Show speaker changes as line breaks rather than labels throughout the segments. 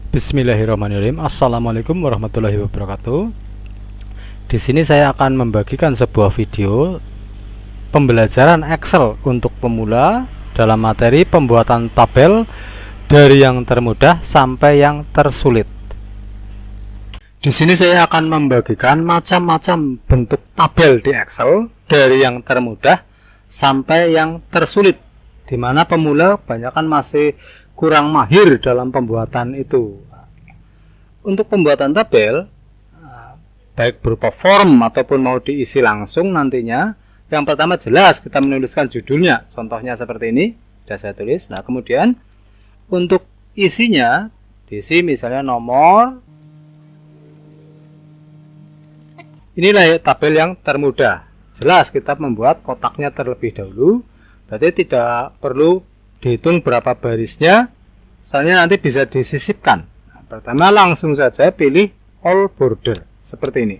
Bismillahirrahmanirrahim. Assalamualaikum warahmatullahi wabarakatuh. Di sini saya akan membagikan sebuah video pembelajaran Excel untuk pemula dalam materi pembuatan tabel dari yang termudah sampai yang tersulit. Di sini saya akan membagikan macam-macam bentuk tabel di Excel dari yang termudah sampai yang tersulit, di mana pemula kebanyakan masih kurang mahir dalam pembuatan itu. Untuk pembuatan tabel, baik berupa form ataupun mau diisi langsung nantinya, yang pertama jelas kita menuliskan judulnya, contohnya seperti ini, sudah saya tulis. Nah, kemudian untuk isinya diisi misalnya nomor. Inilah tabel yang termudah. Jelas kita membuat kotaknya terlebih dahulu, berarti tidak perlu dihitung berapa barisnya, soalnya nanti bisa disisipkan. Nah, pertama langsung saja pilih all border seperti ini.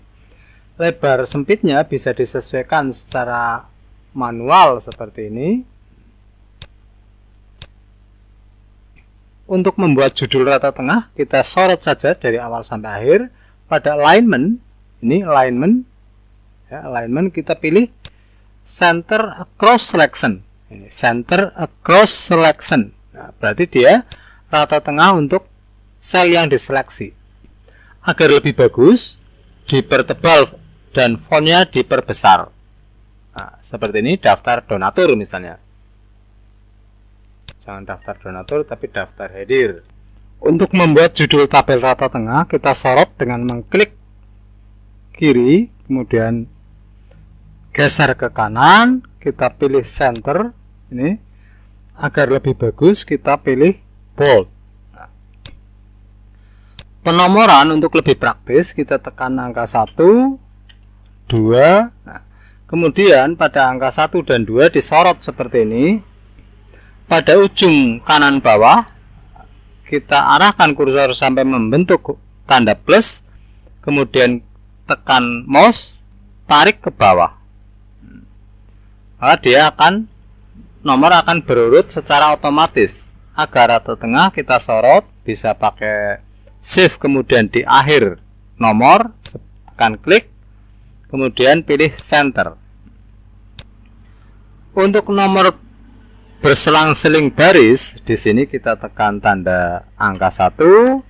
Lebar sempitnya bisa disesuaikan secara manual seperti ini. Untuk membuat judul rata tengah, kita sorot saja dari awal sampai akhir. Pada alignment, ini alignment, ya, alignment kita pilih center across selection. Ini center across selection. Nah, berarti dia rata tengah untuk sel yang diseleksi. Agar lebih bagus, dipertebal dan fontnya diperbesar. Nah, seperti ini daftar donatur misalnya. Jangan daftar donatur tapi daftar hadir. Untuk membuat judul tabel rata tengah, kita sorot dengan mengklik kiri, kemudian geser ke kanan, kita pilih center. Ini agar lebih bagus kita pilih bold. Nah, penomoran untuk lebih praktis kita tekan angka 1, 2. Nah, kemudian pada angka 1 dan 2 disorot seperti ini. Pada ujung kanan bawah kita arahkan kursor sampai membentuk tanda plus, kemudian tekan mouse, tarik ke bawah. Maka dia nomor akan berurut secara otomatis. Agar rata tengah kita sorot, bisa pakai shift kemudian di akhir nomor, tekan klik, kemudian pilih center. Untuk nomor berselang-seling baris, di sini kita tekan tanda angka 1.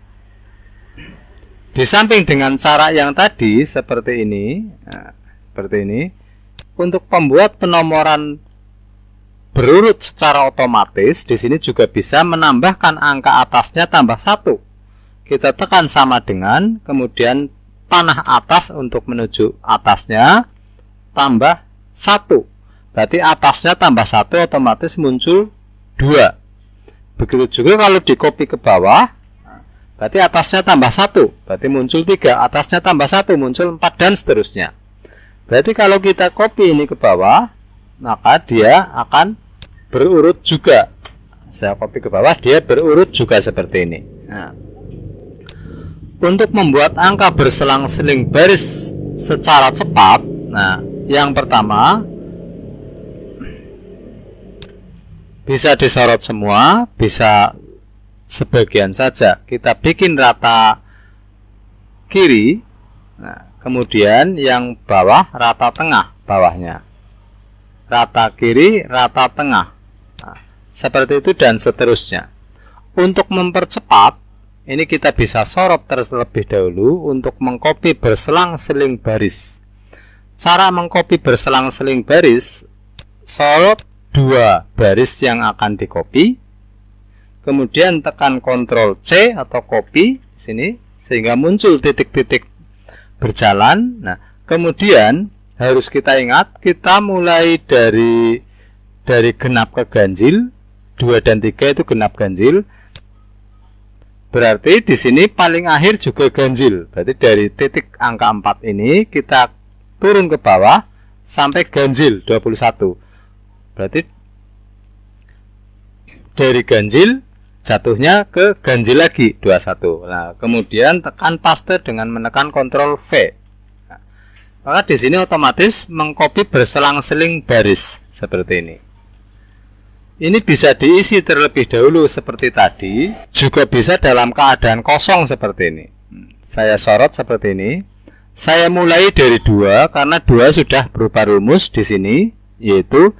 Di samping dengan cara yang tadi seperti ini, nah, seperti ini. Untuk pembuat penomoran berurut secara otomatis, di sini juga bisa menambahkan angka atasnya tambah 1. Kita tekan sama dengan, kemudian panah atas untuk menuju atasnya tambah 1. Berarti atasnya tambah 1 otomatis muncul 2. Begitu juga kalau di copy ke bawah, berarti atasnya tambah 1, berarti muncul 3, atasnya tambah 1 muncul 4 dan seterusnya. Berarti kalau kita copy ini ke bawah, maka dia akan berurut juga. Saya copy ke bawah, dia berurut juga seperti ini. Nah, untuk membuat angka berselang-seling baris secara cepat, nah, yang pertama bisa disorot semua, bisa sebagian saja. Kita bikin rata kiri. Nah, kemudian yang bawah rata tengah bawahnya. Rata kiri, rata tengah. Nah, seperti itu dan seterusnya. Untuk mempercepat, ini kita bisa sorot terlebih dahulu untuk mengcopy berselang-seling baris. Cara mengcopy berselang-seling baris, sorot 2 baris yang akan di-copy. Kemudian tekan Ctrl C atau copy sini sehingga muncul titik-titik berjalan. Nah, kemudian harus kita ingat, kita mulai dari genap ke ganjil. 2 dan 3 itu genap ganjil. Berarti di sini paling akhir juga ganjil. Berarti dari titik angka 4 ini kita turun ke bawah sampai ganjil 21. Berarti dari ganjil jatuhnya ke ganjil lagi 21. Nah, kemudian tekan paste dengan menekan Ctrl V. Nah, maka di sini otomatis mengcopy berselang-seling baris seperti ini. Ini bisa diisi terlebih dahulu seperti tadi, juga bisa dalam keadaan kosong seperti ini. Saya sorot seperti ini. Saya mulai dari 2 karena 2 sudah berupa rumus di sini, yaitu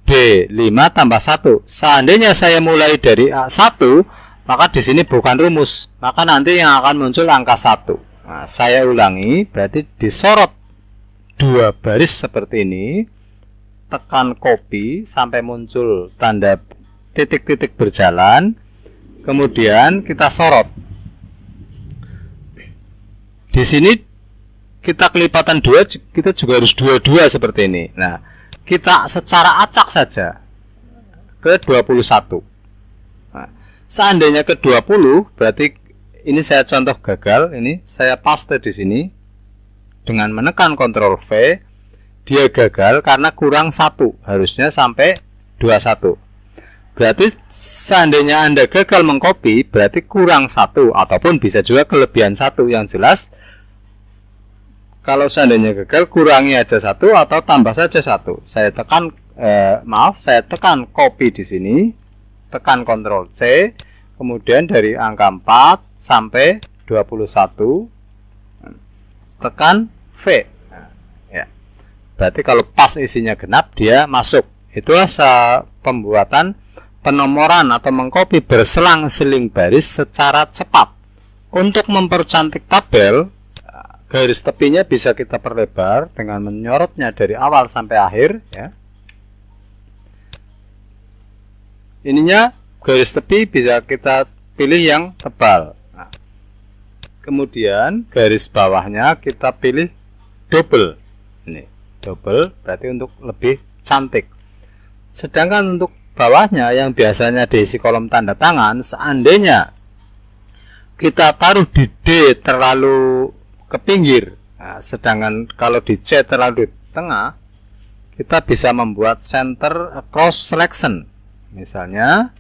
D5 tambah 1. Seandainya saya mulai dari 1, maka di sini bukan rumus, maka nanti yang akan muncul angka 1. Nah, saya ulangi, berarti disorot 2 baris seperti ini. Tekan copy sampai muncul tanda titik-titik berjalan, kemudian kita sorot. Di sini kita kelipatan 2, kita juga harus 22 seperti ini. Nah, kita secara acak saja ke 21. Nah, seandainya ke 20, berarti ini saya contoh gagal, ini saya paste di sini dengan menekan Ctrl V. Dia gagal karena kurang 1, harusnya sampai 21. Berarti seandainya Anda gagal mengcopy, berarti kurang 1, ataupun bisa juga kelebihan 1. Yang jelas, kalau seandainya gagal, kurangi aja 1 atau tambah saja 1. Saya tekan saya tekan copy di sini, tekan Ctrl C, kemudian dari angka 4 sampai 21, tekan V. Berarti kalau pas isinya genap, dia masuk. Itulah pembuatan penomoran atau mengcopy berselang-seling baris secara cepat. Untuk mempercantik tabel, garis tepinya bisa kita perlebar dengan menyorotnya dari awal sampai akhir, ya. Ininya garis tepi bisa kita pilih yang tebal. Nah, kemudian garis bawahnya kita pilih double. Ini double berarti untuk lebih cantik. Sedangkan untuk bawahnya yang biasanya diisi kolom tanda tangan, seandainya kita taruh di D terlalu ke pinggir, nah, sedangkan kalau di C terlalu di tengah, kita bisa membuat center cross selection. Misalnya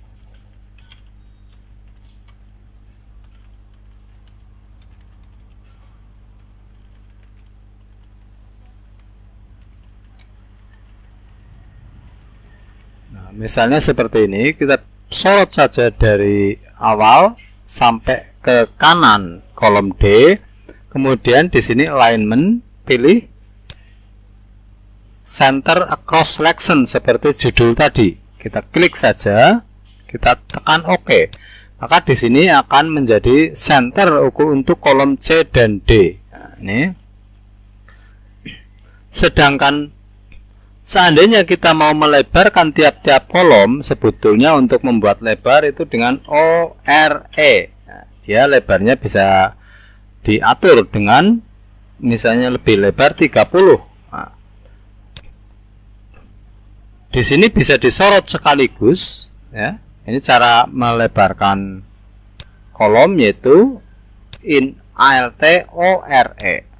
misalnya seperti ini, kita sorot saja dari awal sampai ke kanan kolom D, kemudian di sini alignment, pilih center across selection seperti judul tadi, kita klik saja, kita tekan OK, maka di sini akan menjadi center untuk kolom C dan D. Nah, ini. Sedangkan seandainya kita mau melebarkan tiap-tiap kolom, sebetulnya untuk membuat lebar itu dengan ORE. Nah, dia lebarnya bisa diatur dengan misalnya lebih lebar 30. Nah, di sini bisa disorot sekaligus, ya. Ini cara melebarkan kolom, yaitu in alt ORE.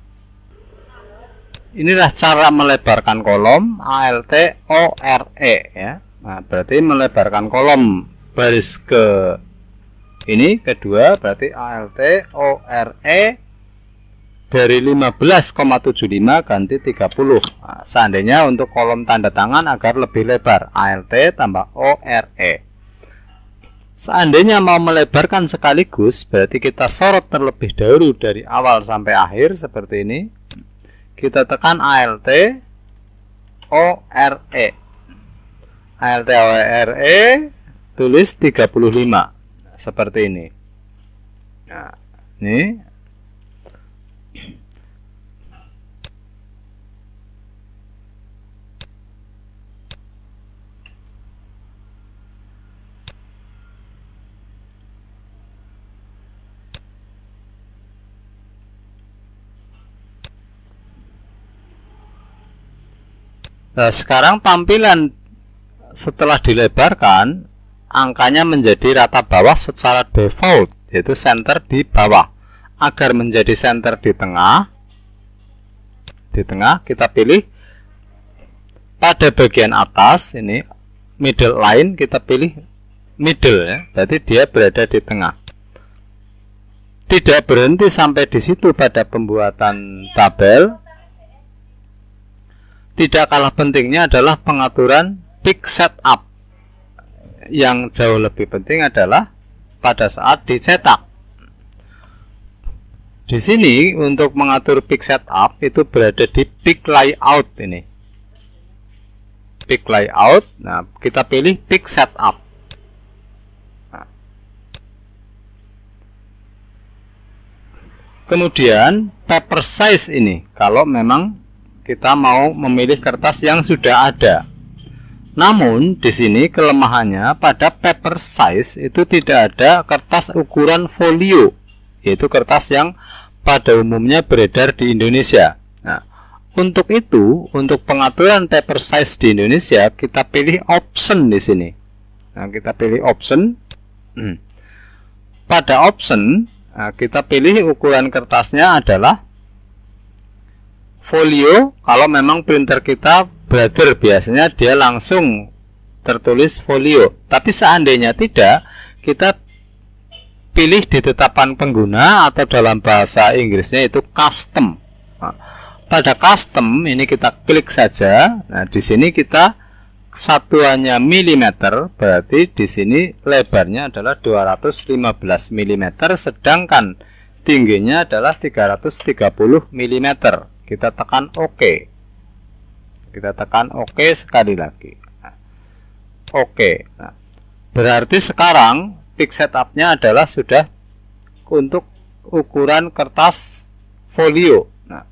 Inilah cara melebarkan kolom alt ORE, ya. Nah, berarti melebarkan kolom baris ke ini kedua, berarti alt ORE dari 15,75 ganti 30. Nah, seandainya untuk kolom tanda tangan agar lebih lebar, alt tambah ORE. Seandainya mau melebarkan sekaligus, berarti kita sorot terlebih dahulu dari awal sampai akhir seperti ini. Kita tekan alt ORE. alt ORE tulis 35 seperti ini. Nah, ini nah, sekarang tampilan setelah dilebarkan, angkanya menjadi rata bawah secara default, yaitu center di bawah. Agar menjadi center di tengah kita pilih pada bagian atas ini middle line, kita pilih middle, ya. Berarti dia berada di tengah. Tidak berhenti sampai di situ pada pembuatan tabel. Tidak kalah pentingnya adalah pengaturan peak setup. yang jauh lebih penting adalah pada saat dicetak. Di sini untuk mengatur peak setup itu berada di peak layout ini. Peak layout. Nah, kita pilih peak setup. Nah. Kemudian paper size ini kalau memang kita mau memilih kertas yang sudah ada. Namun di sini kelemahannya pada paper size itu tidak ada kertas ukuran folio, yaitu kertas yang pada umumnya beredar di Indonesia. Nah, untuk itu, untuk pengaturan paper size di Indonesia, kita pilih option di sini. Nah, kita pilih option. Pada option, kita pilih ukuran kertasnya adalah folio. Kalau memang printer kita brother, biasanya dia langsung tertulis folio. Tapi seandainya tidak, kita pilih di tetapan pengguna atau dalam bahasa Inggrisnya itu custom. Nah, pada custom ini kita klik saja. Nah, di sini kita satuannya milimeter, berarti di sini lebarnya adalah 215 mm, sedangkan tingginya adalah 330 mm. Kita tekan OK. Kita tekan OK sekali lagi. Nah, OK. Nah, berarti sekarang peak setupnya adalah sudah untuk ukuran kertas folio. Nah,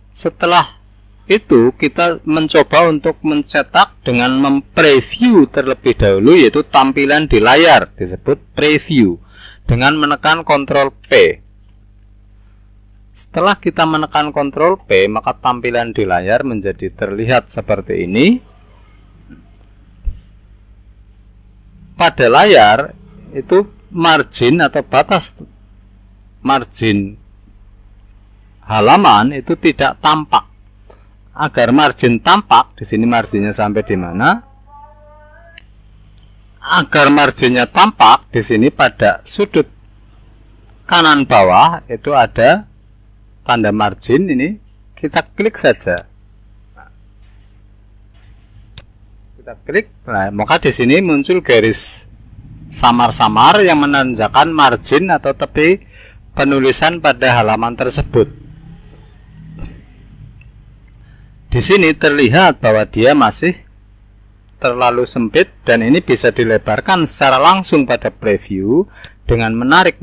setelah itu kita mencoba untuk mencetak dengan mempreview terlebih dahulu, yaitu tampilan di layar disebut preview dengan menekan Ctrl P. Setelah kita menekan Ctrl P, maka tampilan di layar menjadi terlihat seperti ini. Pada layar itu margin atau batas margin halaman itu tidak tampak. Agar margin tampak, di sini marginnya sampai di mana? Agar marginnya tampak, di sini pada sudut kanan bawah itu ada tanda margin ini, kita klik saja. Kita klik, nah, maka di sini muncul garis samar-samar yang menandakan margin atau tepi penulisan pada halaman tersebut. Di sini terlihat bahwa dia masih terlalu sempit dan ini bisa dilebarkan secara langsung pada preview dengan menarik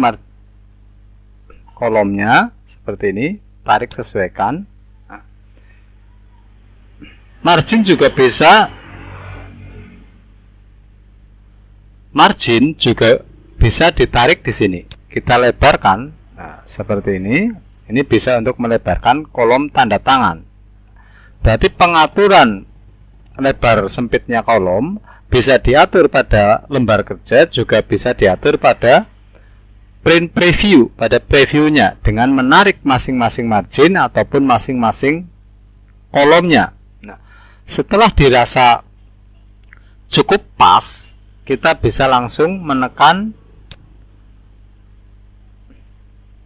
kolomnya seperti ini, tarik sesuaikan. Nah, margin juga bisa ditarik di sini. Kita lebarkan, nah, seperti ini. Ini bisa untuk melebarkan kolom tanda tangan. Berarti pengaturan lebar sempitnya kolom bisa diatur pada lembar kerja, juga bisa diatur pada print preview, pada previewnya dengan menarik masing-masing margin ataupun masing-masing kolomnya. Nah, setelah dirasa cukup pas, kita bisa langsung menekan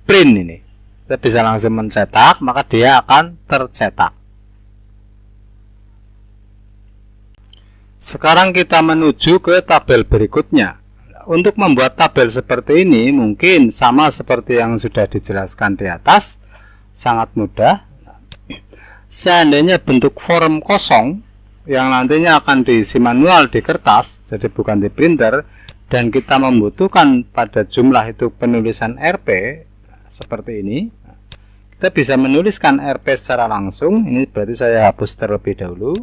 print ini. Kita bisa langsung mencetak, maka dia akan tercetak. Sekarang kita menuju ke tabel berikutnya. Untuk membuat tabel seperti ini mungkin sama seperti yang sudah dijelaskan di atas, sangat mudah. Seandainya bentuk form kosong yang nantinya akan diisi manual di kertas, jadi bukan di printer, dan kita membutuhkan pada jumlah itu penulisan RP seperti ini, kita bisa menuliskan RP secara langsung. Ini berarti saya hapus terlebih dahulu.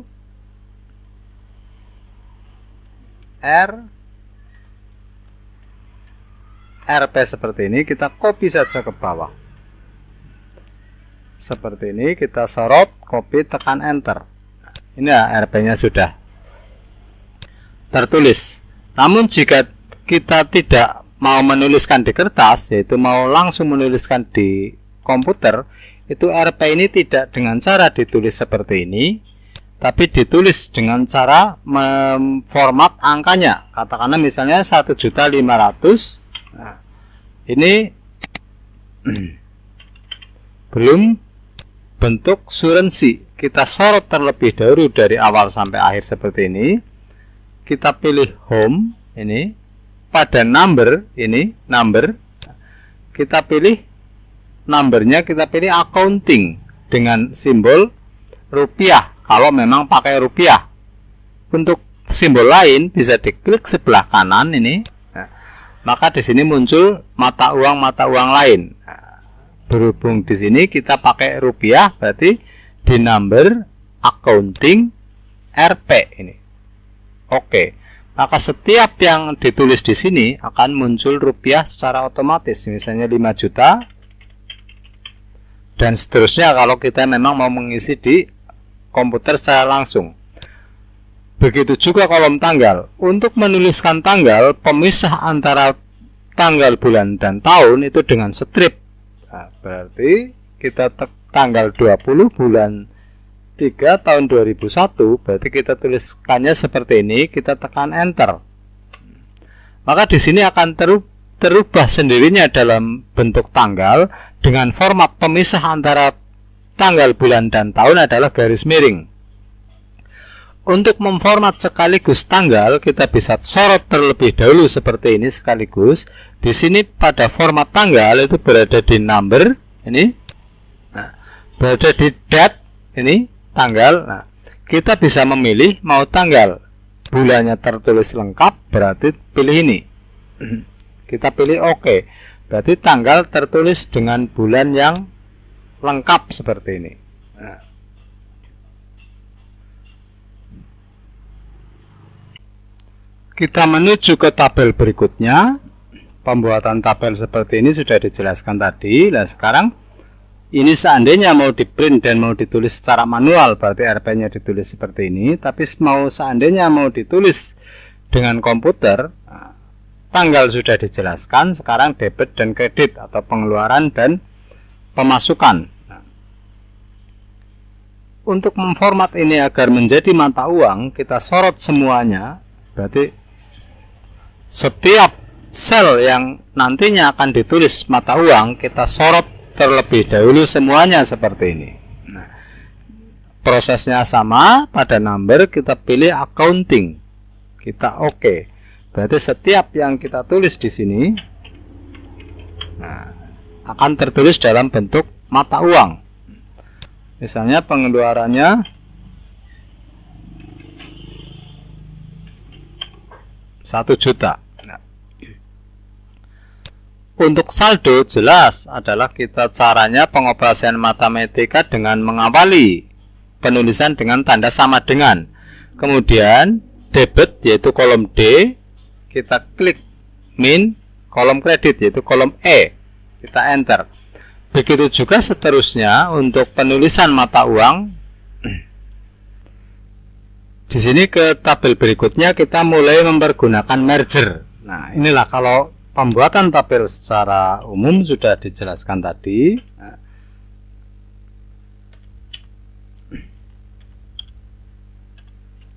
RP seperti ini, kita copy saja ke bawah seperti ini, kita sorot, copy, tekan enter. Ini ya, RP nya sudah tertulis. Namun jika kita tidak mau menuliskan di kertas, yaitu mau langsung menuliskan di komputer, itu RP ini tidak dengan cara ditulis seperti ini, tapi ditulis dengan cara memformat angkanya. Katakanlah misalnya 1.500.000. Nah, ini belum bentuk currency. kita sorot terlebih dahulu dari awal sampai akhir seperti ini. Kita pilih home ini, pada number ini, number, kita pilih numbernya, kita pilih accounting dengan simbol rupiah kalau memang pakai rupiah. Untuk simbol lain bisa diklik sebelah kanan ini. Nah, maka di sini muncul mata uang lain. Nah, berhubung di sini kita pakai rupiah, berarti di number accounting Rp ini. Oke. Maka setiap yang ditulis di sini akan muncul rupiah secara otomatis, misalnya 5 juta dan seterusnya kalau kita memang mau mengisi di komputer secara langsung. Begitu juga kolom tanggal. Untuk menuliskan tanggal, pemisah antara tanggal, bulan, dan tahun itu dengan strip. Nah, berarti kita tanggal 20 bulan 3 tahun 2001, berarti kita tuliskannya seperti ini, kita tekan enter. Maka di sini akan terubah sendirinya dalam bentuk tanggal dengan format pemisah antara tanggal, bulan, dan tahun adalah garis miring. Untuk memformat sekaligus tanggal, kita bisa sorot terlebih dahulu seperti ini sekaligus. Di sini pada format tanggal itu berada di number ini, nah, berada di date ini tanggal. Nah, kita bisa memilih mau tanggal bulannya tertulis lengkap, berarti pilih ini. Kita pilih OK, berarti tanggal tertulis dengan bulan yang lengkap seperti ini. Nah, kita menuju ke tabel berikutnya. Pembuatan tabel seperti ini sudah dijelaskan tadi. Nah, sekarang ini seandainya mau di print dan mau ditulis secara manual, berarti RP-nya ditulis seperti ini. Tapi seandainya mau ditulis dengan komputer, nah, tanggal sudah dijelaskan. Sekarang debit dan kredit atau pengeluaran dan pemasukan. Nah, untuk memformat ini agar menjadi mata uang, kita sorot semuanya. Berarti setiap sel yang nantinya akan ditulis mata uang, kita sorot terlebih dahulu semuanya seperti ini. Nah, prosesnya sama. Pada number kita pilih accounting, kita OK. Berarti setiap yang kita tulis di sini, nah, akan tertulis dalam bentuk mata uang. Misalnya pengeluarannya 1 juta. Nah, untuk saldo jelas adalah kita caranya pengoperasian matematika dengan mengawali penulisan dengan tanda sama dengan. Kemudian debit yaitu kolom D, kita klik min, kolom kredit yaitu kolom E, kita enter. Begitu juga seterusnya untuk penulisan mata uang. Di sini ke tabel berikutnya kita mulai mempergunakan merger. Nah, inilah kalau pembuatan tabel secara umum sudah dijelaskan tadi.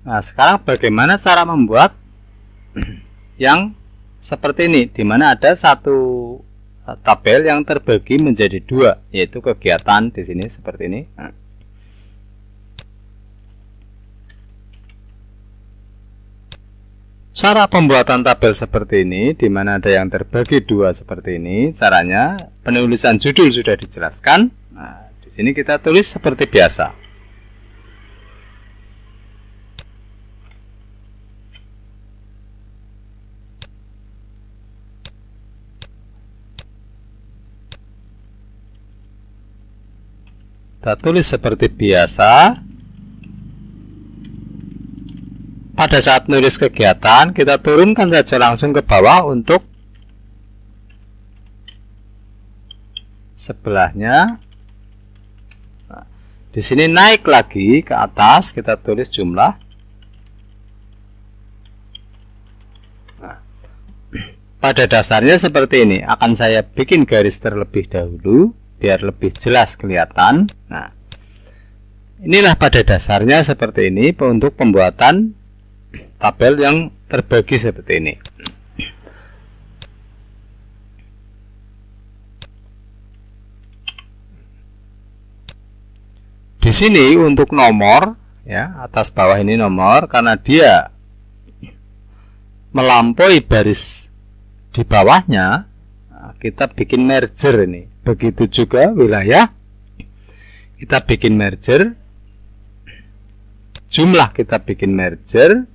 Nah, sekarang bagaimana cara membuat yang seperti ini, di mana ada satu tabel yang terbagi menjadi dua, yaitu kegiatan di sini seperti ini. Cara pembuatan tabel seperti ini, di mana ada yang terbagi dua seperti ini, caranya penulisan judul sudah dijelaskan. Nah, di sini kita tulis seperti biasa. Kita tulis seperti biasa. Pada saat nulis kegiatan, kita turunkan saja langsung ke bawah untuk sebelahnya. Nah, di sini naik lagi ke atas, kita tulis jumlah. Nah, pada dasarnya seperti ini. Akan saya bikin garis terlebih dahulu biar lebih jelas kelihatan. Nah, inilah pada dasarnya seperti ini untuk pembuatan tabel yang terbagi seperti ini. Di sini untuk nomor ya, atas bawah ini nomor, karena dia melampaui baris di bawahnya, kita bikin merger ini. Begitu juga wilayah, kita bikin merger, jumlah kita bikin merger,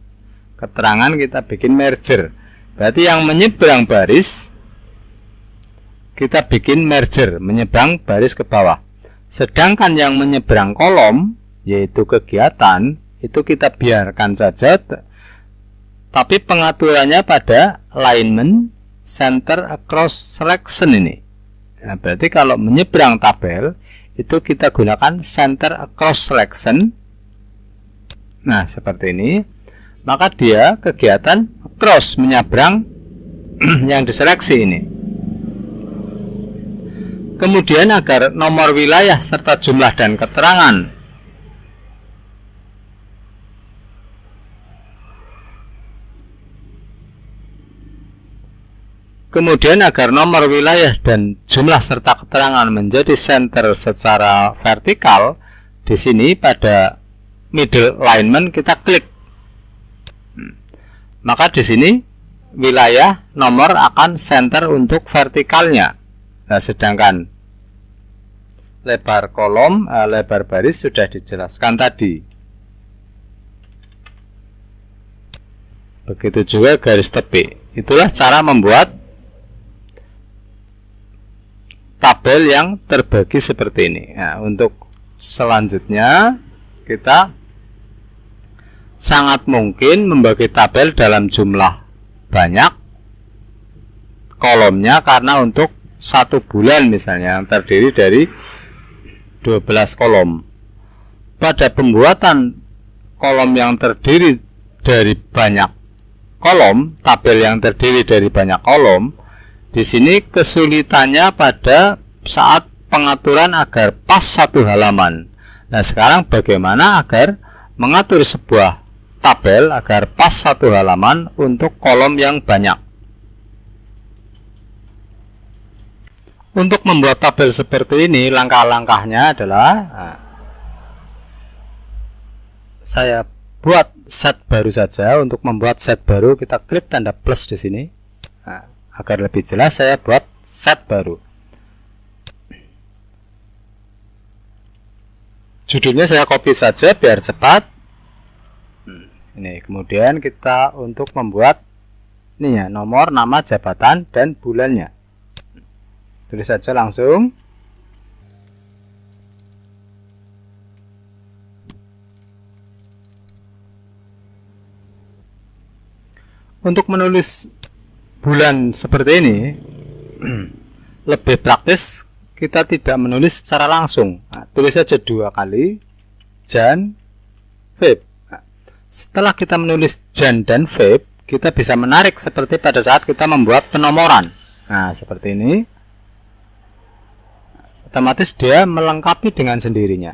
keterangan kita bikin merger. Berarti yang menyeberang baris kita bikin merger, menyeberang baris ke bawah. Sedangkan yang menyeberang kolom, yaitu kegiatan, itu kita biarkan saja, tapi pengaturannya pada alignment center across selection ini. Nah, berarti kalau menyeberang tabel itu kita gunakan center across selection. Nah, seperti ini. Maka dia kegiatan across, menyeberang yang diseleksi ini. Kemudian agar nomor wilayah serta jumlah dan keterangan nomor wilayah dan jumlah serta keterangan menjadi center secara vertikal, di sini pada middle alignment kita klik. Maka di sini wilayah nomor akan center untuk vertikalnya. Nah, sedangkan lebar kolom, lebar baris sudah dijelaskan tadi. Begitu juga garis tepi. Itulah cara membuat tabel yang terbagi seperti ini. Nah, untuk selanjutnya kita sangat mungkin membagi tabel dalam jumlah banyak kolomnya, karena untuk satu bulan misalnya yang terdiri dari 12 kolom. Pada pembuatan kolom yang terdiri dari banyak kolom, tabel yang terdiri dari banyak kolom, di sini kesulitannya pada saat pengaturan agar pas satu halaman. Nah, sekarang bagaimana agar mengatur sebuah tabel agar pas satu halaman untuk kolom yang banyak. Untuk membuat tabel seperti ini, langkah-langkahnya adalah saya buat set baru saja. Untuk membuat set baru, kita klik tanda plus di sini. Agar lebih jelas, saya buat set baru. Judulnya saya copy saja biar cepat. Ini kemudian kita untuk membuat ini ya, nomor, nama, jabatan, dan bulannya. Tulis saja langsung. Untuk menulis bulan seperti ini lebih praktis, kita tidak menulis secara langsung. Nah, tulis saja 2 kali Jan, Feb. Setelah kita menulis Jan dan Feb, kita bisa menarik seperti pada saat kita membuat penomoran. Nah, seperti ini. Otomatis dia melengkapi dengan sendirinya.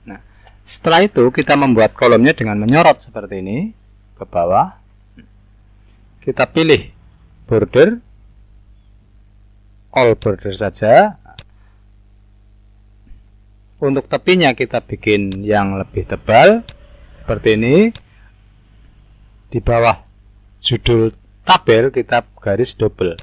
Nah, setelah itu kita membuat kolomnya dengan menyorot seperti ini ke bawah. Kita pilih border, all border saja. Untuk tepinya kita bikin yang lebih tebal seperti ini. Di bawah judul tabel kita garis double.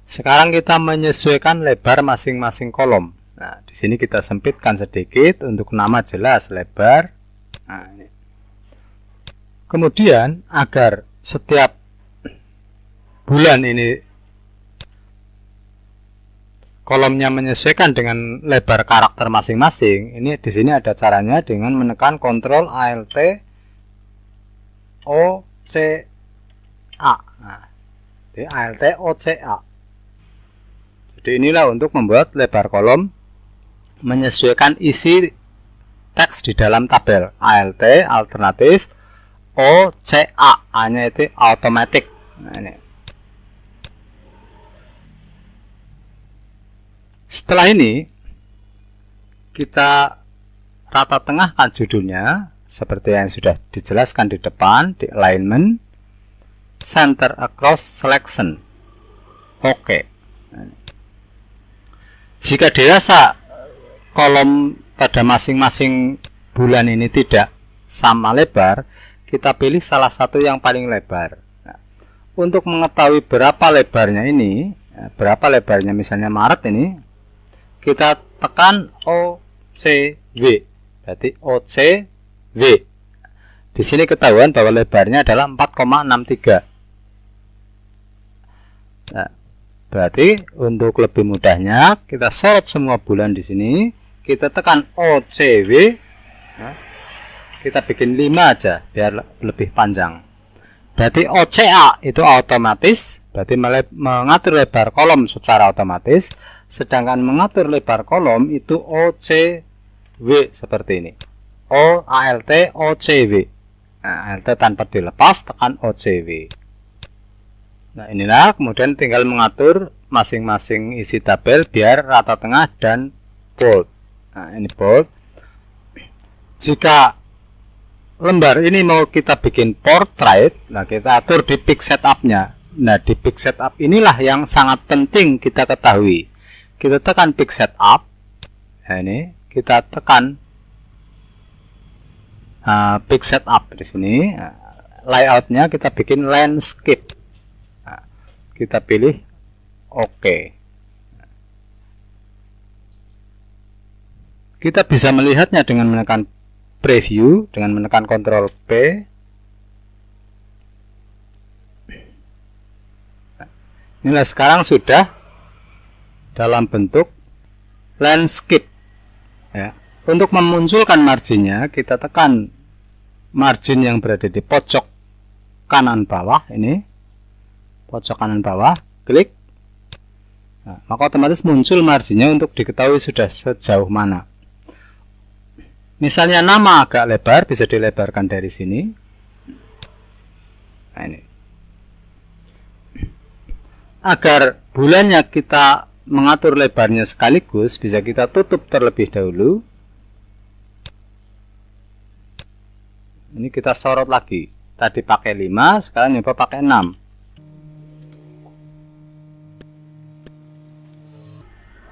Sekarang kita menyesuaikan lebar masing-masing kolom. Nah, di sini kita sempitkan sedikit untuk nama jelas lebar. Nah, ini. Kemudian agar setiap bulan ini kolomnya menyesuaikan dengan lebar karakter masing-masing, ini di sini ada caranya dengan menekan Ctrl Alt O C A. Nah, Alt O C A. Jadi inilah untuk membuat lebar kolom menyesuaikan isi teks di dalam tabel. Alt alternatif O C A, A-nya itu automatic. Nah, ini. Setelah ini kita rata tengahkan judulnya seperti yang sudah dijelaskan di depan, di alignment center across selection. Oke. Jika dirasa kolom pada masing-masing bulan ini tidak sama lebar, kita pilih salah satu yang paling lebar. Nah, untuk mengetahui berapa lebarnya ini, berapa lebarnya misalnya Maret ini, kita tekan OCW. Berarti OCW. Di sini ketahuan bahwa lebarnya adalah 4,63. Nah, berarti untuk lebih mudahnya kita sorot semua bulan di sini, kita tekan OCW. Nah, kita bikin 5 aja biar lebih panjang. Berarti OCA itu otomatis, berarti mengatur lebar kolom secara otomatis, sedangkan mengatur lebar kolom itu OCW seperti ini. ALT OCW. Nah, ALT tanpa dilepas, tekan OCW. Nah, inilah kemudian tinggal mengatur masing-masing isi tabel biar rata tengah dan bold. Nah, ini bold. Jika lembar ini mau kita bikin portrait, nah kita atur di pick setup-nya. Nah, di pick setup inilah yang sangat penting kita ketahui. Kita tekan pick setup. Nah, ini kita tekan pick setup di sini. Layoutnya kita bikin landscape. Kita pilih OK. Kita bisa melihatnya dengan menekan preview, dengan menekan Ctrl P. Inilah sekarang sudah dalam bentuk landscape. Ya. Untuk memunculkan marginnya, kita tekan margin yang berada di pojok kanan bawah ini. Pojok kanan bawah, klik. Nah, maka otomatis muncul marginnya untuk diketahui sudah sejauh mana. Misalnya nama agak lebar, bisa dilebarkan dari sini. Nah, ini. Agar bulannya kita mengatur lebarnya sekaligus, bisa kita tutup terlebih dahulu. Ini kita sorot lagi. Tadi pakai 5, sekarang nyoba pakai 6.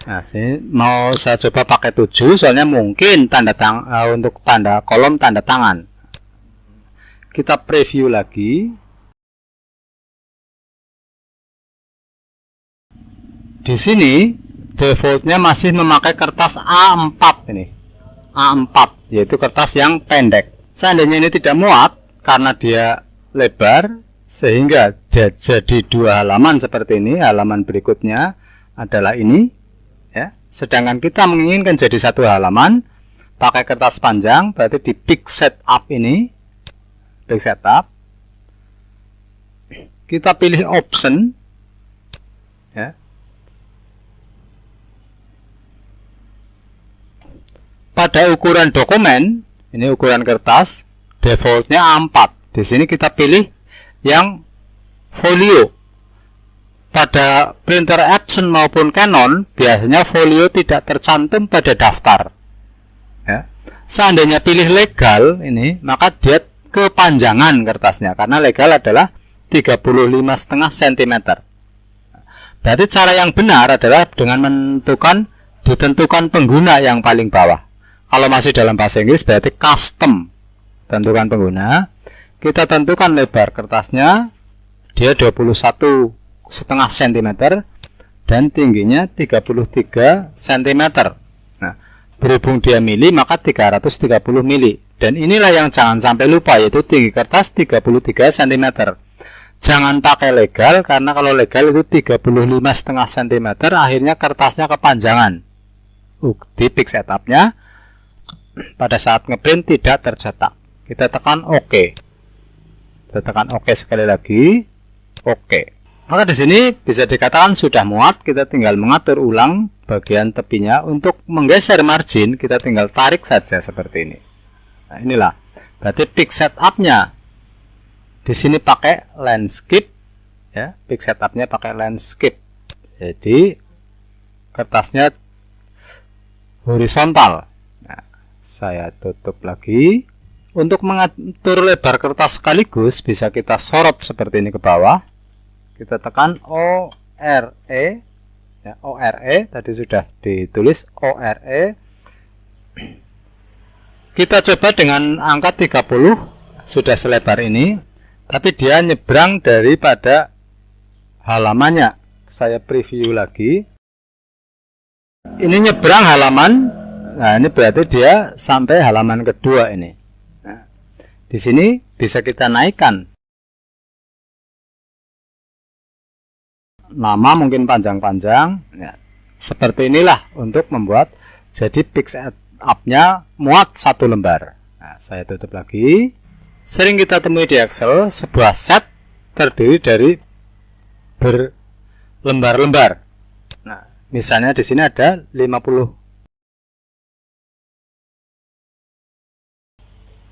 Nah, sini mau saya coba pakai 7, soalnya mungkin untuk tanda kolom tanda tangan. Kita preview lagi. Di sini defaultnya masih memakai kertas A4 ini. A4 yaitu kertas yang pendek. Seandainya ini tidak muat karena dia lebar sehingga jadi 2 halaman seperti ini, halaman berikutnya adalah ini. Ya, sedangkan kita menginginkan jadi 1 halaman pakai kertas panjang, berarti di pick setup ini, pick setup, kita pilih option, ya. Pada ukuran dokumen, ini ukuran kertas, defaultnya A4. Di sini kita pilih yang folio. Pada printer Epson maupun Canon, biasanya folio tidak tercantum pada daftar. Ya. Seandainya pilih legal ini, maka dia kepanjangan kertasnya karena legal adalah 35,5 cm. Berarti cara yang benar adalah dengan ditentukan pengguna yang paling bawah. Kalau masih dalam bahasa Inggris berarti custom. Tentukan pengguna. Kita tentukan lebar kertasnya, dia 21,5 cm dan tingginya 33 cm. Nah, berhubung dia mili maka 330 mili. Dan inilah yang jangan sampai lupa, yaitu tinggi kertas 33 cm. Jangan pakai legal karena kalau legal itu 35,5 cm, akhirnya kertasnya kepanjangan. Di pick setupnya pada saat ngeprint tidak tercetak. Kita tekan OK. Kita tekan OK sekali lagi. OK. Maka di sini bisa dikatakan sudah muat, kita tinggal mengatur ulang bagian tepinya. Untuk menggeser margin, kita tinggal tarik saja seperti ini. Nah, inilah. Berarti pick setupnya di sini pakai landscape, ya. Pick setupnya pakai landscape. Jadi kertasnya horizontal. Nah, saya tutup lagi. Untuk mengatur lebar kertas sekaligus, bisa kita sorot seperti ini ke bawah. Kita tekan ORE, ya, ORE tadi sudah ditulis ORE. Kita coba dengan angka 30, sudah selebar ini, tapi dia nyebrang daripada halamannya. Saya preview lagi. Ini nyebrang halaman. Nah, ini berarti dia sampai halaman kedua ini. Nah, di sini bisa kita naikkan nama, mungkin panjang-panjang. Ya, seperti inilah untuk membuat jadi pixsetup-nya muat satu lembar. Nah, saya tutup lagi. Sering kita temui di Excel, sebuah set terdiri dari berlembar-lembar. Nah, misalnya di sini ada 50.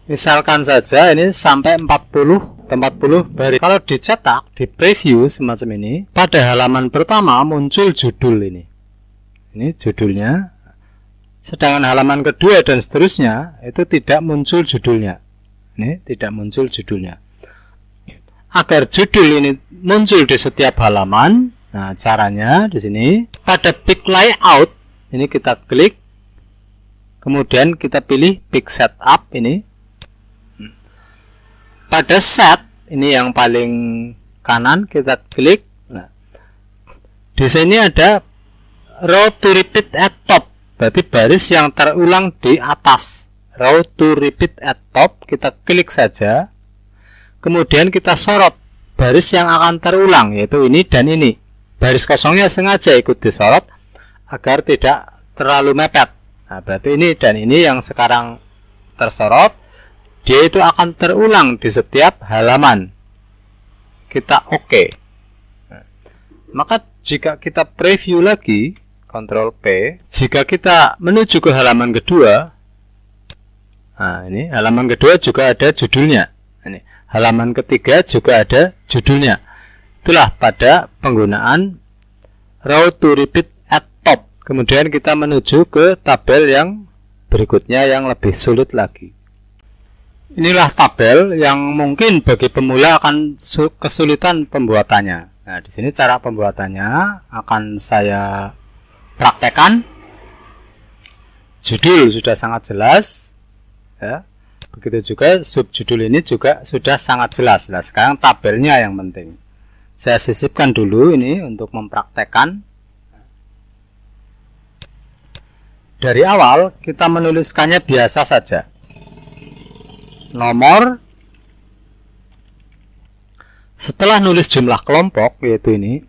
Misalkan saja ini sampai 40 baris. Kalau dicetak di preview semacam ini, pada halaman pertama muncul judul ini. Ini judulnya. Sedangkan halaman kedua dan seterusnya itu tidak muncul judulnya. Ini tidak muncul judulnya. Agar judul ini muncul di setiap halaman, nah caranya di sini pada pick layout ini kita klik, kemudian kita pilih pick setup ini. Pada set ini yang paling kanan kita klik. Nah, di sini ada row to repeat at top, berarti baris yang terulang di atas. Row to repeat at top kita klik saja. Kemudian kita sorot baris yang akan terulang, yaitu ini dan ini. Baris kosongnya sengaja ikut disorot agar tidak terlalu mepet. Nah, berarti ini dan ini yang sekarang tersorot, dia itu akan terulang di setiap halaman. Kita oke. Nah, maka jika kita preview lagi, Ctrl P, jika kita menuju ke halaman kedua, nah ini halaman kedua juga ada judulnya. Ini halaman ketiga juga ada judulnya. Itulah pada penggunaan row to repeat at top. Kemudian kita menuju ke tabel yang berikutnya yang lebih sulit lagi. Inilah tabel yang mungkin bagi pemula akan kesulitan pembuatannya. Nah, di sini cara pembuatannya akan saya praktekkan. Judul sudah sangat jelas, ya. Begitu juga subjudul ini juga sudah sangat jelas. Nah, sekarang tabelnya yang penting. Saya sisipkan dulu ini untuk mempraktekkan. Dari awal kita menuliskannya biasa saja. Nomor. Setelah nulis jumlah kelompok, yaitu ini,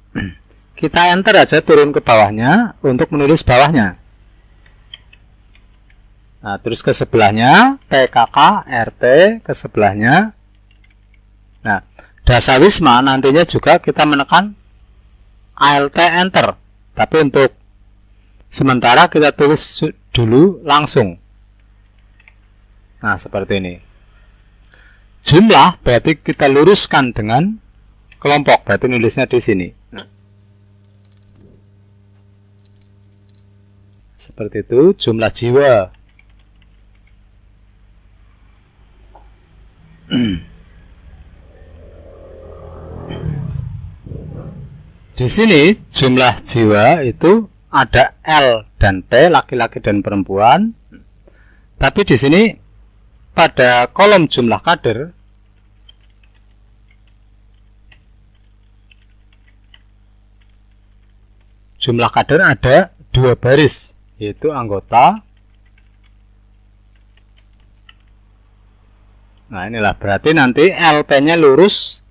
kita enter aja turun ke bawahnya untuk menulis bawahnya. Nah, terus ke sebelahnya PKK RT, ke sebelahnya. Nah, Dasawisma nantinya juga kita menekan ALT enter. Tapi untuk sementara kita tulis dulu langsung. Nah, seperti ini. Jumlah berarti kita luruskan dengan kelompok, berarti nulisnya di sini. Nah, seperti itu. Jumlah jiwa. Di sini jumlah jiwa itu ada L dan P, laki-laki dan perempuan. Tapi di sini pada kolom jumlah kader ada dua baris, yaitu anggota. Nah, inilah berarti nanti LP-nya lurus,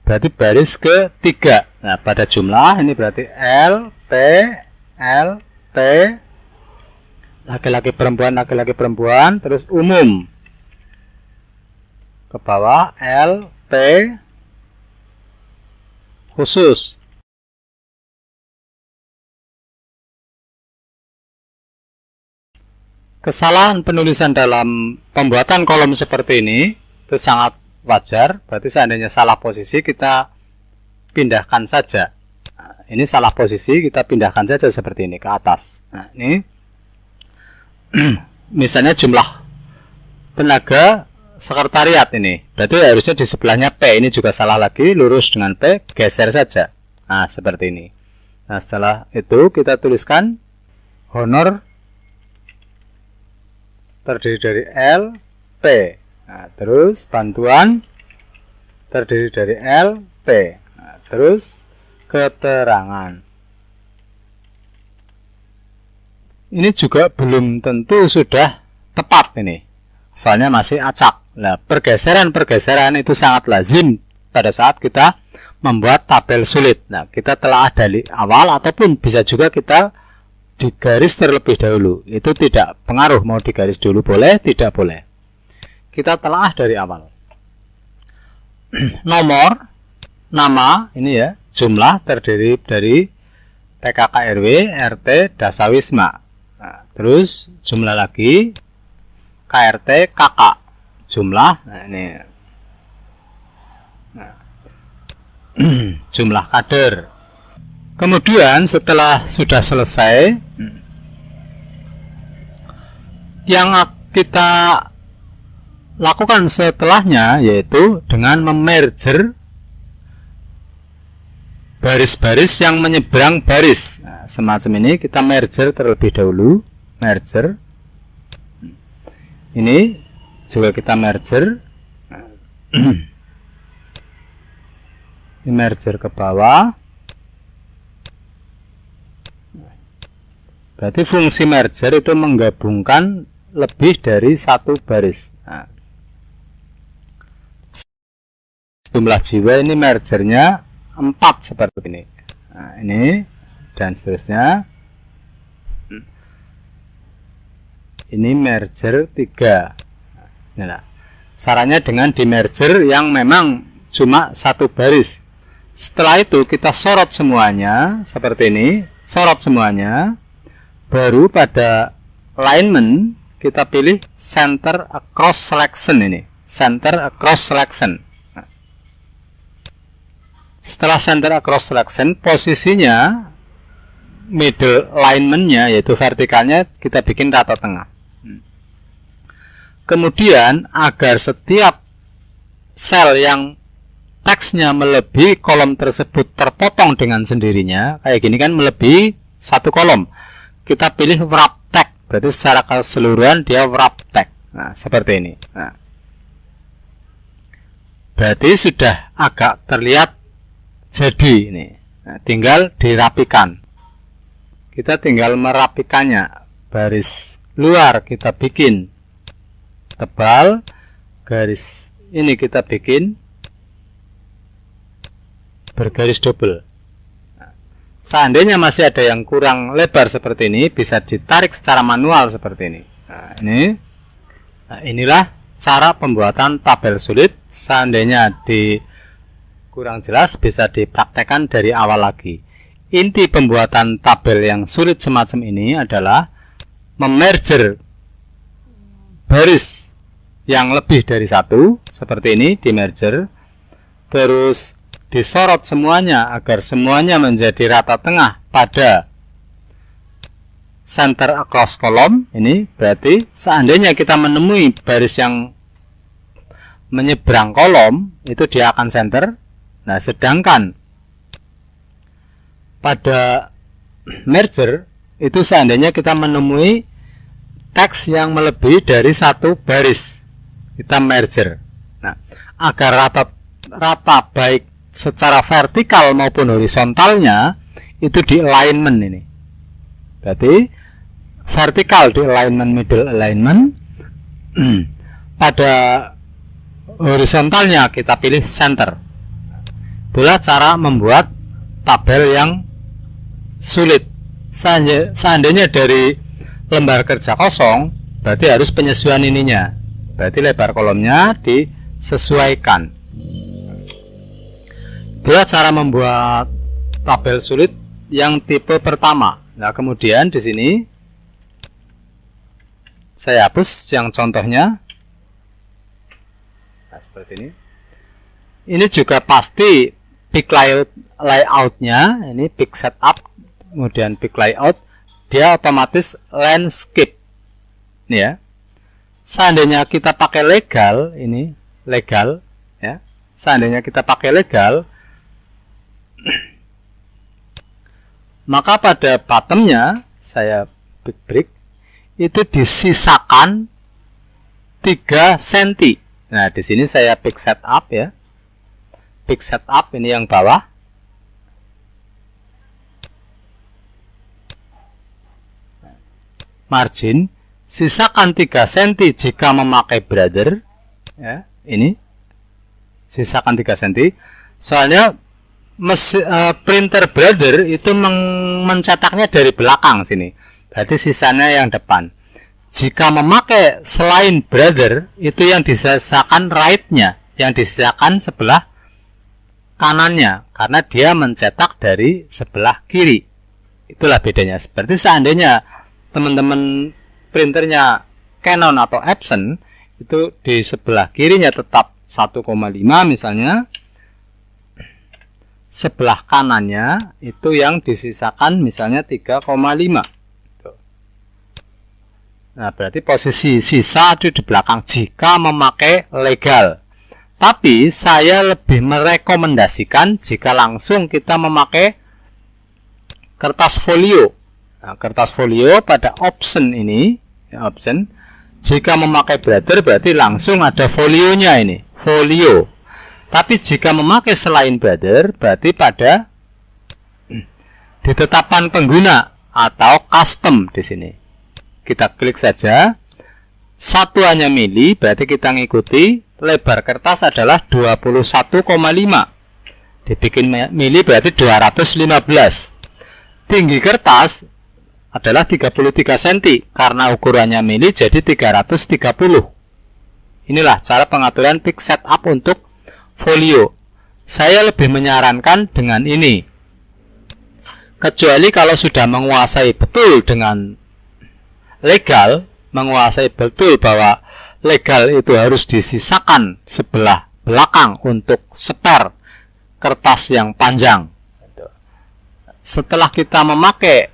berarti baris ketiga. Nah, pada jumlah ini berarti L, P, laki-laki perempuan, terus umum. Ke bawah L, P, khusus. Kesalahan penulisan dalam pembuatan kolom seperti ini itu sangat wajar. Berarti seandainya salah posisi kita pindahkan saja. Nah, ini salah posisi, kita pindahkan saja seperti ini ke atas. Nah, ini misalnya jumlah tenaga sekretariat ini, berarti harusnya di sebelahnya P, ini juga salah lagi, lurus dengan P, geser saja. Nah, seperti ini. Nah, setelah itu kita tuliskan honor terdiri dari L, P. Nah, terus bantuan terdiri dari L, P. Nah, terus keterangan. Ini juga belum tentu sudah tepat ini. Soalnya masih acak. Nah, pergeseran-pergeseran itu sangat lazim pada saat kita membuat tabel sulit. Nah, kita telah dari awal ataupun bisa juga kita digaris terlebih dahulu. Itu tidak pengaruh mau digaris dulu boleh, tidak boleh. Kita telah dari awal. Nomor, nama, ini ya, jumlah terdiri dari PKK RW, RT, Dasawisma. Nah, terus jumlah lagi KRT, KK. Jumlah, nah ini. Nah, jumlah kader. Kemudian setelah sudah selesai, yang kita lakukan setelahnya yaitu dengan memerger baris-baris yang menyeberang baris. Nah, semacam ini kita merger terlebih dahulu. Merger. Ini juga kita merger. Ini merger ke bawah. Berarti fungsi merger itu menggabungkan lebih dari satu baris. Nah, jumlah jiwa ini mergernya 4 seperti ini. Nah, ini dan seterusnya. Ini merger 3. Nah, caranya dengan di merger yang memang cuma satu baris. Setelah itu kita sorot semuanya seperti ini, sorot semuanya. Baru pada alignment kita pilih center across selection ini, center across selection. Setelah center across selection, posisinya middle alignment-nya yaitu vertikalnya kita bikin rata tengah. Kemudian agar setiap sel yang teksnya melebihi kolom tersebut terpotong dengan sendirinya, kayak gini kan melebihi satu kolom, kita pilih wrap tag. Berarti secara keseluruhan dia wrap tag. Nah, seperti ini. Nah, berarti sudah agak terlihat jadi ini. Nah, tinggal dirapikan. Kita tinggal merapikannya. Baris luar kita bikin tebal, garis ini kita bikin bergaris double. Nah, seandainya masih ada yang kurang lebar seperti ini, bisa ditarik secara manual seperti ini. Nah, inilah cara pembuatan tabel sulit. Seandainya kurang jelas, bisa dipraktekkan dari awal lagi. Inti pembuatan tabel yang sulit semacam ini adalah memerger baris yang lebih dari satu seperti ini, di merger, terus disorot semuanya agar semuanya menjadi rata tengah pada center across column. Ini berarti seandainya kita menemui baris yang menyeberang kolom, itu dia akan center. Nah, sedangkan pada merger itu seandainya kita menemui teks yang melebihi dari satu baris, kita merger. Nah, agar rata baik secara vertikal maupun horizontalnya itu di alignment ini. Berarti vertikal di alignment, middle alignment. Pada horizontalnya kita pilih center. Itulah cara membuat tabel yang sulit. Seandainya dari lembar kerja kosong, berarti harus penyesuaian ininya. Berarti lebar kolomnya disesuaikan. Itulah cara membuat tabel sulit yang tipe pertama. Nah, kemudian di sini saya hapus yang contohnya. Nah, seperti ini. Ini juga pasti pick layout-nya, ini pick setup, kemudian pick layout, dia otomatis landscape. Ini ya. Seandainya kita pakai legal, ini legal ya. Seandainya kita pakai legal, maka pada bottomnya saya pick break itu disisakan 3 cm. Nah, di sini saya pick setup ya. Pick setup ini yang bawah. Margin sisakan 3 cm jika memakai brother ya, ini sisakan 3 cm. Soalnya printer brother itu mencetaknya dari belakang sini. Berarti sisanya yang depan. Jika memakai selain brother itu yang disisakan right-nya, yang disisakan sebelah kanannya karena dia mencetak dari sebelah kiri. Itulah bedanya. Seperti seandainya teman-teman printernya Canon atau Epson itu di sebelah kirinya tetap 1,5 misalnya, sebelah kanannya itu yang disisakan misalnya 3,5. Nah, berarti posisi sisa itu di belakang jika memakai legal. Tapi saya lebih merekomendasikan jika langsung kita memakai kertas folio. Nah, kertas folio pada option ini, ya, option. Jika memakai brother berarti langsung ada folionya ini, folio. Tapi jika memakai selain brother berarti pada ditetapkan pengguna atau custom di sini. Kita klik saja. Satuannya mili, berarti kita ngikuti. Lebar kertas adalah 21,5. Dibikin mili berarti 215. Tinggi kertas adalah 33 cm. Karena ukurannya mili jadi 330. Inilah cara pengaturan pick setup untuk folio. Saya lebih menyarankan dengan ini. Kecuali kalau sudah menguasai betul dengan legal, menguasai betul bahwa legal itu harus disisakan sebelah belakang untuk spare kertas yang panjang. Setelah kita memakai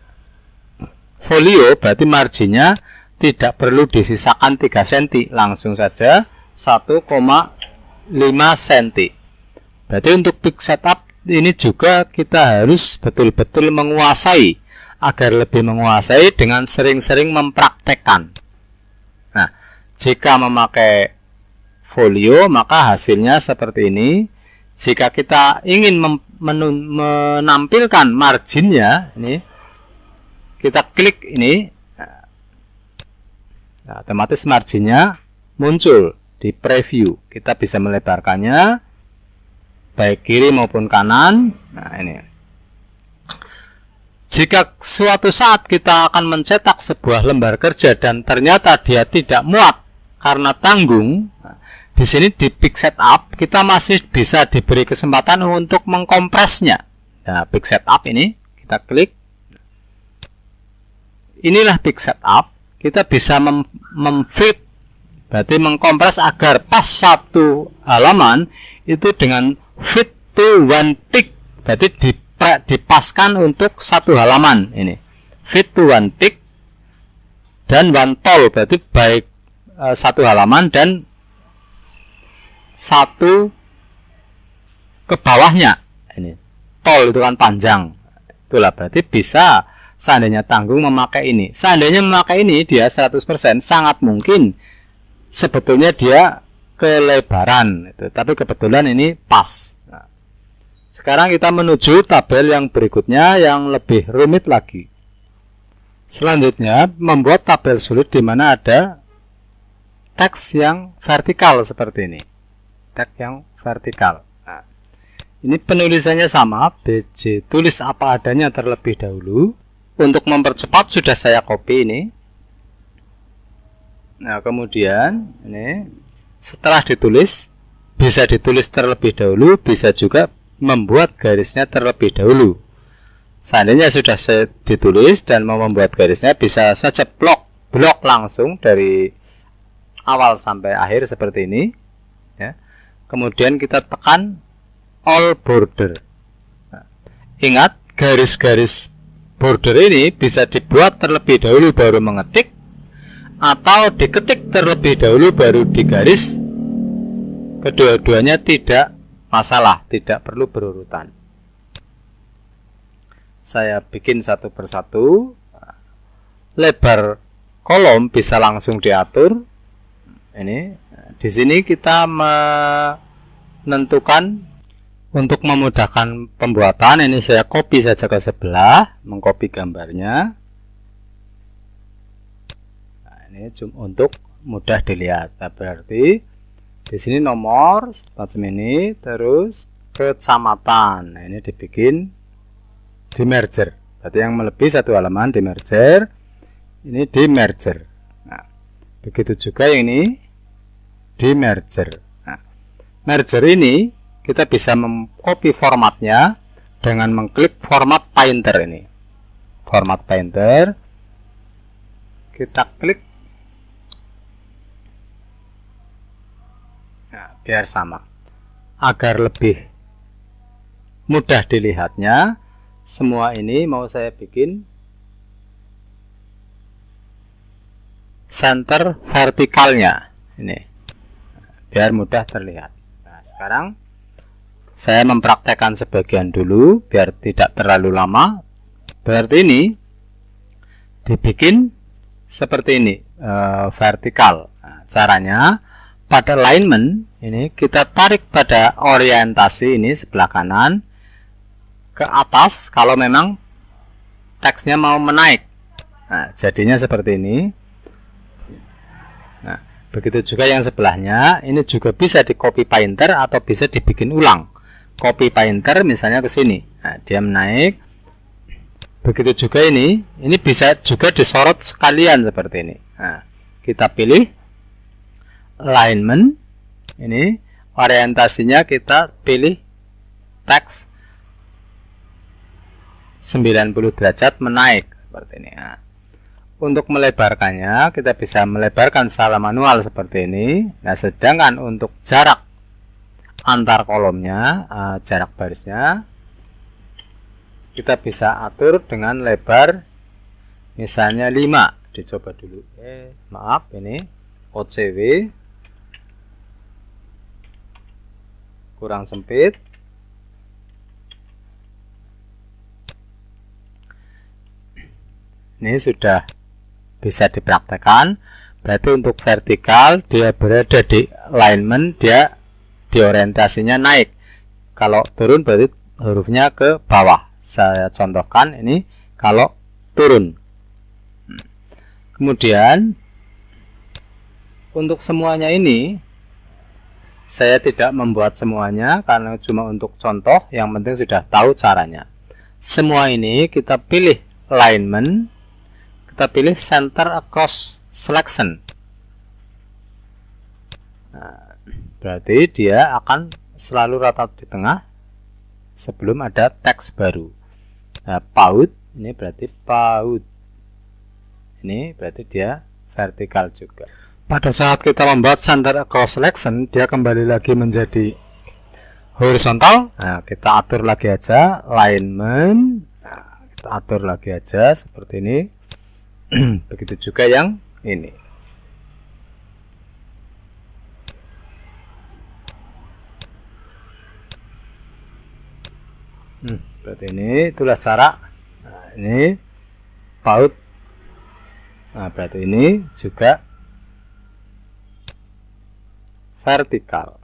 folio berarti marginnya tidak perlu disisakan 3 cm, langsung saja 1,5 cm. Berarti untuk pick setup ini juga kita harus betul-betul menguasai, agar lebih menguasai dengan sering-sering mempraktekkan. Nah, jika memakai folio maka hasilnya seperti ini. Jika kita ingin menampilkan marginnya, ini kita klik ini, nah, otomatis marginnya muncul di preview. Kita bisa melebarkannya baik kiri maupun kanan. Nah, ini. Jika suatu saat kita akan mencetak sebuah lembar kerja dan ternyata dia tidak muat karena tanggung, di sini di pick setup kita masih bisa diberi kesempatan untuk mengkompresnya. Nah, pick setup ini kita klik. Inilah pick setup. Kita bisa memfit, berarti mengkompres agar pas satu halaman itu dengan fit to one tick, berarti dipaskan untuk satu halaman. Ini fit to one tick dan one tall, berarti baik satu halaman dan satu ke bawahnya. Ini tall itu kan panjang, itulah berarti bisa seandainya tanggung memakai ini. Seandainya memakai ini dia 100% sangat mungkin sebetulnya dia kelebaran itu, tapi kebetulan ini pas. Nah, sekarang kita menuju tabel yang berikutnya yang lebih rumit lagi. Selanjutnya membuat tabel sulit di mana ada teks yang vertikal seperti ini. Teks yang vertikal. Nah, ini penulisannya sama, BJ tulis apa adanya terlebih dahulu. Untuk mempercepat sudah saya copy ini. Nah, kemudian ini setelah ditulis bisa ditulis terlebih dahulu, bisa juga membuat garisnya terlebih dahulu. Seandainya sudah ditulis dan mau membuat garisnya, bisa saja blok langsung dari awal sampai akhir seperti ini ya. Kemudian kita tekan all border. Nah, ingat garis-garis border ini bisa dibuat terlebih dahulu baru mengetik, atau diketik terlebih dahulu baru digaris. Kedua-duanya tidak masalah, tidak perlu berurutan. Saya bikin satu persatu. Lebar kolom bisa langsung diatur. Ini di sini kita menentukan untuk memudahkan pembuatan. Ini saya copy saja ke sebelah, mengcopy gambarnya. Nah, ini untuk mudah dilihat. Nah, berarti di sini nomor semacam ini, terus kecamatan. Nah, ini dibikin di merger. Berarti yang melebihi satu halaman di merger. Ini di merger. Nah, begitu juga yang ini di merger. Nah, merger ini kita bisa mengcopy formatnya dengan mengklik format painter ini. Format painter. Kita klik. Nah, biar sama. Agar lebih mudah dilihatnya, semua ini mau saya bikin center vertikalnya. Ini. Biar mudah terlihat. Nah, sekarang saya mempraktekkan sebagian dulu biar tidak terlalu lama. Berarti ini dibikin seperti ini, vertikal. Nah, caranya pada alignment ini kita tarik pada orientasi ini sebelah kanan ke atas kalau memang teksnya mau menaik. Nah, jadinya seperti ini. Nah, begitu juga yang sebelahnya, ini juga bisa di copy painter atau bisa dibikin ulang. Copy painter misalnya ke sini. Nah, dia menaik. Begitu juga ini bisa juga disorot sekalian seperti ini. Nah, kita pilih alignment. Ini orientasinya kita pilih teks 90 derajat menaik seperti ini. Nah, untuk melebarkannya kita bisa melebarkan secara manual seperti ini. Nah, sedangkan untuk jarak antar kolomnya, jarak barisnya kita bisa atur dengan lebar misalnya 5. Dicoba dulu. Maaf, ini OCW kurang sempit. Ini sudah bisa dipraktekkan. Berarti untuk vertikal dia berada di alignment, dia diorientasinya naik. Kalau turun berarti hurufnya ke bawah. Saya contohkan ini kalau turun. Kemudian untuk semuanya ini saya tidak membuat semuanya karena cuma untuk contoh, yang penting sudah tahu caranya. Semua ini kita pilih alignment, kita pilih center across selection. Nah, berarti dia akan selalu rata di tengah sebelum ada teks baru. Nah, PAUD ini berarti PAUD. Ini berarti dia vertikal juga. Pada saat kita membuat center across selection, dia kembali lagi menjadi horizontal. Nah, kita atur lagi aja alignment. Nah, kita atur lagi aja seperti ini. Begitu juga yang ini. Berarti ini itulah cara. Nah, ini PAUD. Nah, berarti ini juga vertikal.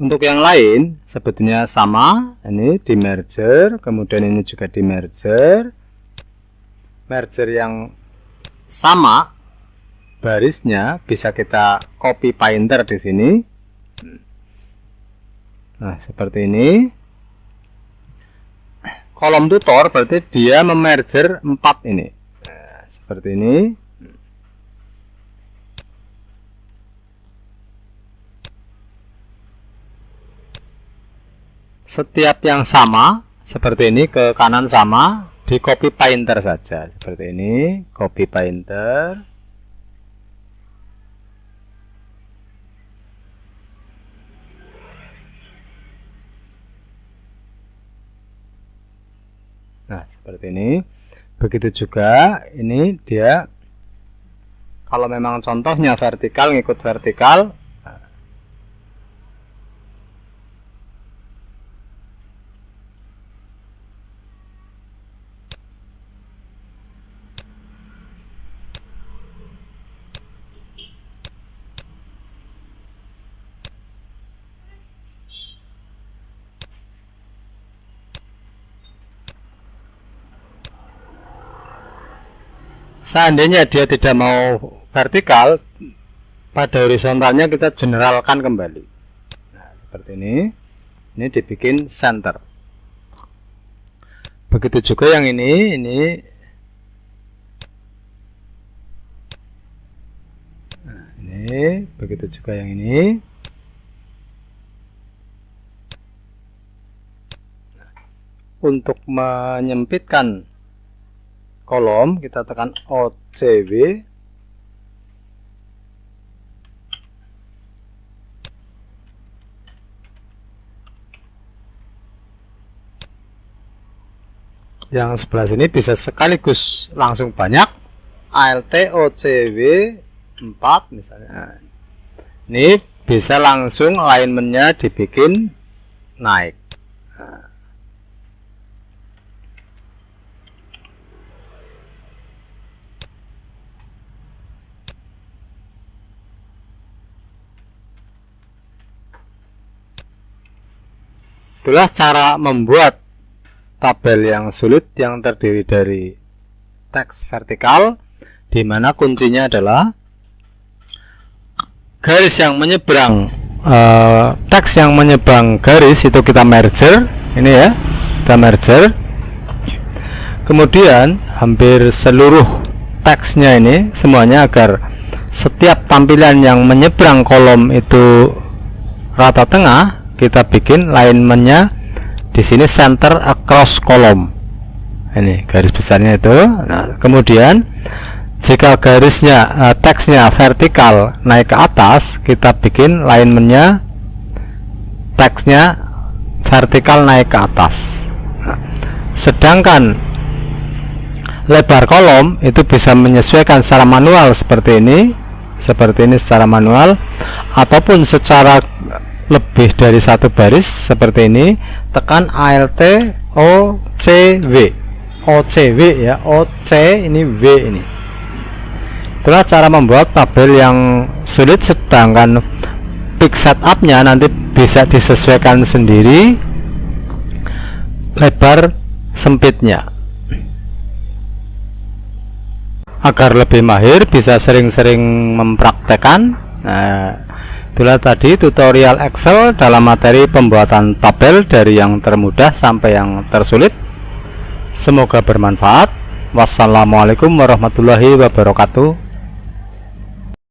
Untuk yang lain sebetulnya sama. Ini di merger, kemudian ini juga di merger. Merger yang sama barisnya bisa kita copy painter di sini. Nah, seperti ini. Kolom tutor berarti dia memerger 4 ini. Nah, seperti ini. Setiap yang sama seperti ini ke kanan sama, di copy painter saja seperti ini, copy painter. Nah, seperti ini. Begitu juga ini dia kalau memang contohnya vertikal, ngikut vertikal. Seandainya dia tidak mau vertikal, pada horizontalnya kita generalkan kembali. Nah, seperti ini. Ini dibikin center. Begitu juga yang ini nah, ini begitu juga yang ini. Nah, untuk menyempitkan kolom kita tekan OCW. Yang sebelah sini bisa sekaligus langsung banyak, ALT OCW 4 misalnya. Ini bisa langsung alignmentnya dibikin naik. Itulah cara membuat tabel yang sulit yang terdiri dari teks vertikal, di mana kuncinya adalah garis yang menyeberang, teks yang menyeberang garis itu kita merger, ini ya, kita merger. Kemudian hampir seluruh teksnya ini semuanya agar setiap tampilan yang menyeberang kolom itu rata tengah, kita bikin alignmentnya di sini center across column. Ini garis besarnya itu. Nah, kemudian jika garisnya teksnya vertikal naik ke atas, kita bikin alignmentnya teksnya vertikal naik ke atas. Nah, sedangkan lebar kolom itu bisa menyesuaikan secara manual seperti ini secara manual, ataupun secara lebih dari satu baris seperti ini, tekan ALT OCW ya, OC ini W ini. Itulah cara membuat tabel yang sulit, sedangkan peak setupnya nanti bisa disesuaikan sendiri lebar sempitnya. Agar lebih mahir bisa sering-sering mempraktekkan. Nah, itulah tadi tutorial Excel dalam materi pembuatan tabel dari yang termudah sampai yang tersulit. Semoga bermanfaat. Wassalamualaikum warahmatullahi wabarakatuh.